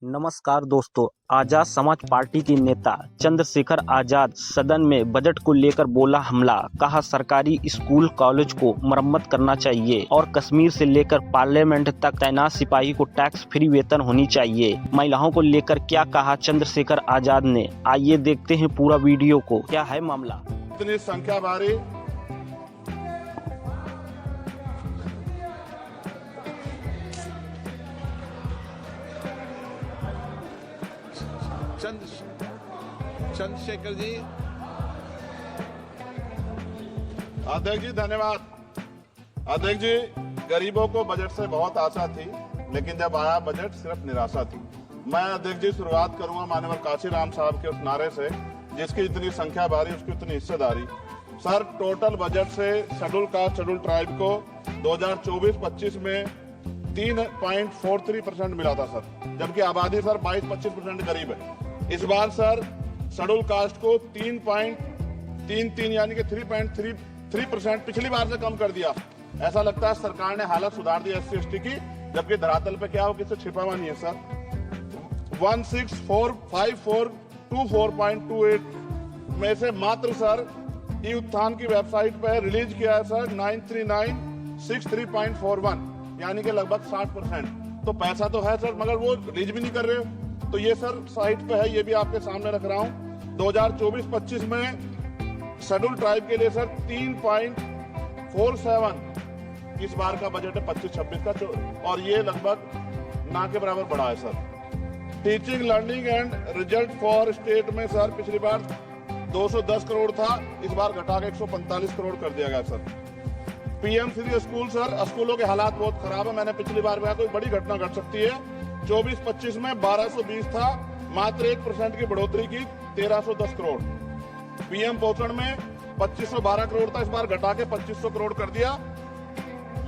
नमस्कार दोस्तों। आजाद समाज पार्टी के नेता चंद्रशेखर आजाद सदन में बजट को लेकर बोला हमला। कहा सरकारी स्कूल कॉलेज को मरम्मत करना चाहिए और कश्मीर से लेकर पार्लियामेंट तक तैनात सिपाही को टैक्स फ्री वेतन होनी चाहिए। महिलाओं को लेकर क्या कहा चंद्रशेखर आजाद ने, आइए देखते हैं पूरा वीडियो को। क्या है मामला? इतनी संख्या भारी चंद्रशेखर जी। अध्यक्ष जी धन्यवाद। अध्यक्ष जी, गरीबों को बजट से बहुत आशा थी, लेकिन जब आया बजट सिर्फ निराशा थी। मैं अध्यक्ष जी शुरुआत करूंगा माननीय काशीराम साहब के उस नारे से, जिसकी इतनी संख्या भारी उसकी उतनी हिस्सेदारी। सर, टोटल बजट से शेड्यूल कास्ट शेड्यूल ट्राइब को 2024-25 में 3.43% मिला था सर, जबकि आबादी सर 22-25% करीब है। इस बार सर शेड्यूल कास्ट को 3.33 यानी कि 3.33% पिछली बार से कम कर दिया। ऐसा लगता है सरकार ने हालत सुधार दी SC/ST की, जबकि धरातल पे क्या हो किसी छिपा हुआ नहीं है सर। 1645424.28 में से मात्र सर ई उत्थान की वेबसाइट पे रिलीज किया है सर 93963.41 यानी कि लगभग 60%। तो पैसा तो है सर, मगर वो रिलीज भी नहीं कर रहे। तो ये सर साइट पे है, ये भी आपके सामने रख रहा हूँ। 2024-25 में शेड्यूल ट्राइब के लिए सर 3.47 इस बार का बजट है 25-26 का, और ये लगभग ना के बराबर बढ़ा है sir. Teaching learning and result for state में सर पिछली बार 210 करोड़ था, इस बार घटा के 145 करोड़ कर दिया गया सर। PM-3 स्कूल सर, स्कूलों के हालात बहुत खराब है। मैंने पिछली बार कहा कोई बड़ी घटना घट सकती है। 24-25 में 1220 था, मात्र 1% की बढ़ोतरी की 1310 करोड़। PM पोषण में 2512 करोड़ था, इस बार घटा के 2500 करोड़ कर दिया।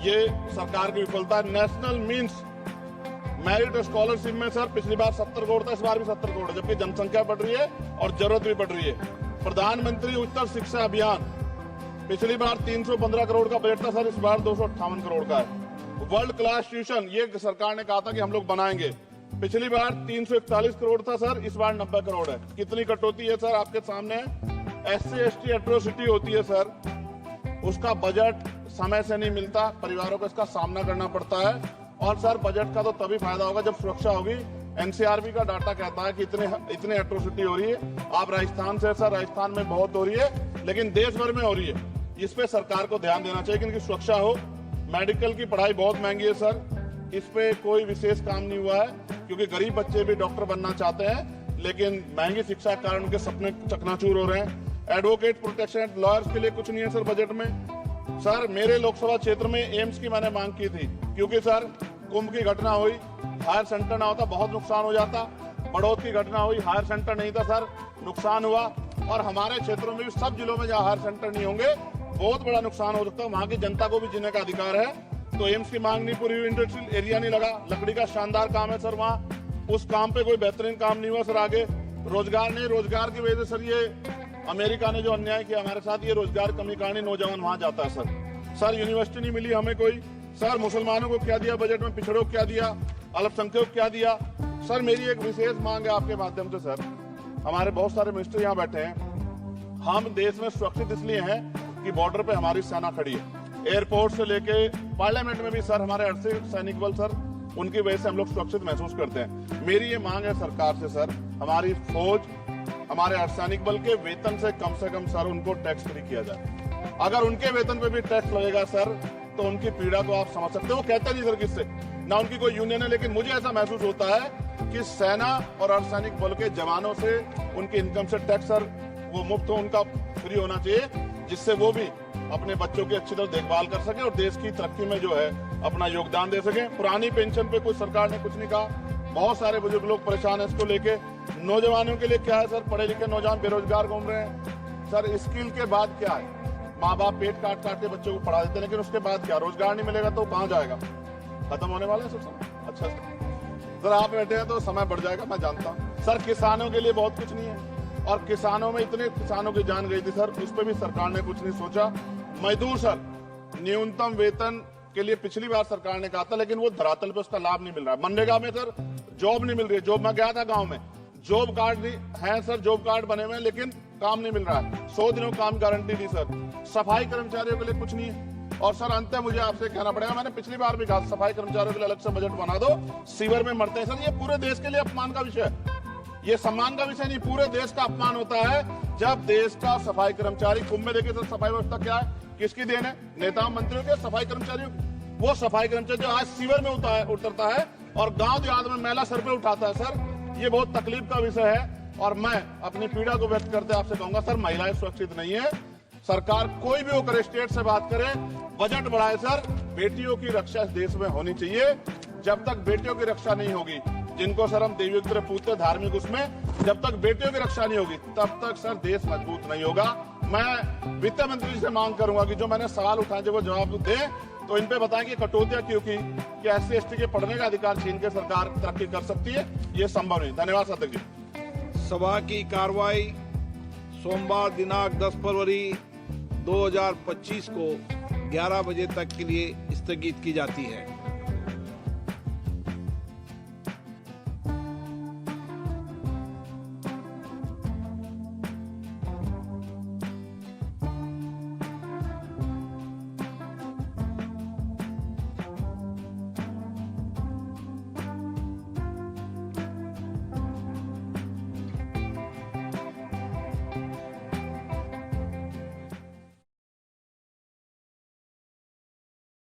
ये सरकार की विफलता है। नेशनल मीन्स मेरिट स्कॉलरशिप में सर पिछली बार 70 करोड़ था, इस बार भी 70 करोड़ है, जबकि जनसंख्या बढ़ रही है और जरूरत भी बढ़ रही है। प्रधानमंत्री उच्चतर शिक्षा अभियान पिछली बार 315 करोड़ का बजट था सर, इस बार 258 करोड़ का है। वर्ल्ड क्लास ट्यूशन ये सरकार ने कहा था कि हम लोग बनाएंगे, पिछली बार 341 करोड़ था सर, इस बार 90 करोड़ है। कितनी कटौती है सर आपके सामने। SC/ST एट्रोसिटी होती है सर, उसका बजट समय से नहीं मिलता, परिवारों को इसका सामना करना पड़ता है। और सर बजट का तो तभी फायदा होगा जब सुरक्षा होगी। NCRB का डाटा कहता है कि इतने एट्रोसिटी हो रही है। आप राजस्थान से सर, राजस्थान में बहुत हो रही है, लेकिन देश भर में हो रही है। इस पे सरकार को ध्यान देना चाहिए कि इनकी सुरक्षा हो। मेडिकल की पढ़ाई बहुत महंगी है सर, इस पे कोई विशेष काम नहीं हुआ है, क्योंकि गरीब बच्चे भी डॉक्टर बनना चाहते हैं, लेकिन महंगी शिक्षा के कारण उनके सपने चकनाचूर हो रहे हैं। एडवोकेट प्रोटेक्शन लॉयर्स के लिए कुछ नहीं है सर बजट में। सर मेरे लोकसभा क्षेत्र में एम्स की मैंने मांग की थी, क्योंकि सर कुंभ की घटना हुई, हायर सेंटर ना होता बहुत नुकसान हो जाता। बड़ौद की घटना हुई, हायर सेंटर नहीं था सर, नुकसान हुआ। और हमारे क्षेत्रों में भी सब जिलों में जहाँ हायर सेंटर नहीं होंगे बहुत बड़ा नुकसान हो सकता है। वहाँ की जनता को भी जीने का अधिकार है। तो एम्स की मांग नहीं पूरी हुई, इंडस्ट्रियल एरिया नहीं लगा। लकड़ी का शानदार काम है सर वहाँ, उस काम पे कोई बेहतरीन काम नहीं हुआ सर। आगे रोजगार नहीं, रोजगार की वजह से सर ये अमेरिका ने जो अन्याय किया हमारे साथ, ये रोजगार कमी कारण नौजवान वहाँ जाता है सर। सर यूनिवर्सिटी नहीं मिली हमें कोई। सर मुसलमानों को क्या दिया बजट में, पिछड़ों को क्या दिया, अल्पसंख्यकों को क्या दिया। सर मेरी एक विशेष मांग है आपके माध्यम से सर, हमारे बहुत सारे मिनिस्टर यहाँ बैठे हैं। हम देश में सुरक्षित इसलिए हैं कि बॉर्डर पे हमारी सेना खड़ी है। एयरपोर्ट से लेके पार्लियामेंट में भी सर हमारे अर्धसैनिक सैनिक बल सर, उनकी वजह से हम लोग सुरक्षित महसूस करते हैं। मेरी ये मांग है सरकार से सर, हमारी फौज, हमारे अर्धसैनिक बल के वेतन से कम सर उनको टैक्स फ्री किया जाए। अगर उनके वेतन पे भी टैक्स लगेगा सर, तो उनकी पीड़ा को आप समझ सकते हो। वो कहते नहीं सर किससे, ना उनकी कोई यूनियन है, लेकिन मुझे ऐसा महसूस होता है कि सेना और अर्धसैनिक बल के जवानों से उनकी इनकम से टैक्स सर वो मुफ्त हो, उनका फ्री होना चाहिए, जिससे वो भी अपने बच्चों की अच्छी तरह देखभाल कर सके और देश की तरक्की में जो है अपना योगदान दे सके। पुरानी पेंशन पे कोई सरकार ने कुछ नहीं कहा, बहुत सारे बुजुर्ग लोग परेशान है इसको लेके। नौजवानों के लिए क्या है सर, पढ़े लिखे नौजवान बेरोजगार घूम रहे हैं सर। स्किल के बाद क्या है, माँ बाप पेट काट के बच्चों को पढ़ा देते हैं, लेकिन उसके बाद क्या, रोजगार नहीं मिलेगा तो कहाँ जाएगा, खत्म होने वाला है सब समय। अच्छा सर आप बैठे हैं तो समय बढ़ जाएगा, मैं जानता हूँ सर। किसानों के लिए बहुत कुछ नहीं है, और किसानों में इतने किसानों की जान गई थी सर, उस पर भी सरकार ने कुछ नहीं सोचा। मजदूर सर, न्यूनतम वेतन के लिए पिछली बार सरकार ने कहा था, लेकिन वो धरातल पे उसका लाभ नहीं मिल रहा है। मनरेगा में सर जॉब नहीं मिल रही है। जॉब, मैं गया था गांव में, जॉब कार्ड नहीं है सर, जॉब कार्ड बने हुए हैं लेकिन काम नहीं मिल रहा है। 100 दिनों काम गारंटी दी सर। सफाई कर्मचारियों के लिए कुछ नहीं है। और सर अंत मुझे आपसे कहना पड़ेगा, मैंने पिछली बार भी कहा सफाई कर्मचारियों के लिए अलग से बजट बना दो, सीवर में मरते हैं सर। ये पूरे देश के लिए अपमान का विषय है, ये सम्मान का विषय नहीं, पूरे देश का अपमान होता है जब देश का सफाई कर्मचारी, कुंभ में देखिए सर सफाई व्यवस्था क्या है, किसकी देन है, नेताओं मंत्रियों के, सफाई कर्मचारियों की। वो सफाई कर्मचारी जो आज सीवर में उतरता है और गांव देहात में मैला सर पे उठाता है सर, ये बहुत तकलीफ का विषय है। और मैं अपनी पीड़ा को व्यक्त करते आपसे कहूंगा सर, महिलाएं सुरक्षित नहीं है। सरकार कोई भी वो करे, स्टेट से बात करे, बजट बढ़ाए सर। बेटियों की रक्षा इस देश में होनी चाहिए। जब तक बेटियों की रक्षा नहीं होगी, जिनको सर हम देवी की तरह पूछते धार्मिक, उसमें जब तक बेटियों की रक्षा नहीं होगी तब तक सर देश मजबूत नहीं होगा। मैं वित्त मंत्री से मांग करूंगा कि जो मैंने सवाल उठाए जब वो जवाब दें, तो इन पे बताएं कि कटौतियां क्यों की, कि SC/ST के पढ़ने का अधिकार छीन के सरकार तरक्की कर सकती है, ये संभव नहीं। धन्यवाद सर जी। सभा की कार्रवाई सोमवार दिनांक 10 फरवरी 2025 को 11 बजे तक के लिए स्थगित की जाती है।